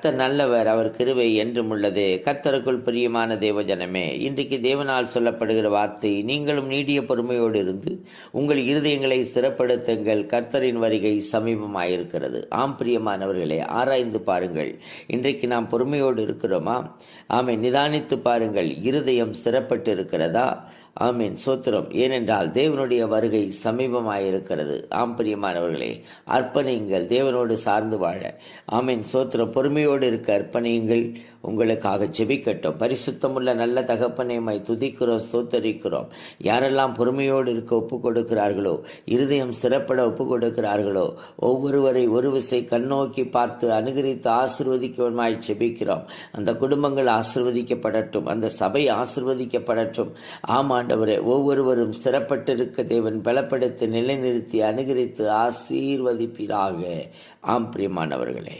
கர்த்தர் நல்லவர், அவர் கிருபை என்றும் உள்ளது. கர்த்தருக்குள் பிரியமான தேவஜனமே, இன்றைக்கு தேவனால் சொல்லப்படுகிற வார்த்தை, நீங்களும் நீடிய பொறுமையோடு இருந்து உங்கள் இருதயங்களை ஸ்திரப்படுத்துங்கள், கர்த்தரின் வருகை சமீபமாயிருக்கிறது. ஆம் பிரியமானவர்களே, ஆராய்ந்து பாருங்கள். இன்றைக்கு நாம் பொறுமையோடு இருக்கிறோமா? ஆமென். நிதானித்து பாருங்கள், இருதயம் ஸ்திரப்பட்டு இருக்கிறதா? ஆமீன், சோத்திரம். ஏனென்றால் தேவனுடைய வருகை சமீபமாயிருக்கிறது. ஆம் பிரியமானவர்களே, அர்ப்பணியுங்கள், தேவனோடு சார்ந்து வாழ. ஆமீன், சோத்திரம். பொறுமையோடு இருக்க அர்ப்பணியுங்கள். உங்களுக்காக ஜெபிக்கட்டும். பரிசுத்தமுள்ள நல்ல தகப்பனையுமாய் துதிக்கிறோம், ஸ்தோத்தரிக்கிறோம். யாரெல்லாம் பொறுமையோடு இருக்க ஒப்பு கொடுக்கிறார்களோ, இருதயம் சிறப்பட ஒப்பு கொடுக்கிறார்களோ, ஒவ்வொருவரை ஒரு விசை கண்ணோக்கி பார்த்து அனுகரித்து ஆசிர்வதிக்கமாய் ஜெபிக்கிறோம். அந்த குடும்பங்கள் ஆசிர்வதிக்கப்படட்டும், அந்த சபை ஆசிர்வதிக்கப்படட்டும். ஆமாண்டவரே, ஒவ்வொருவரும் சிறப்பட்டிருக்க தேவன் பலப்படுத்தி நிலைநிறுத்தி அனுகரித்து ஆசீர்வதிப்பீராக. ஆம் பிரியமானவர்களே.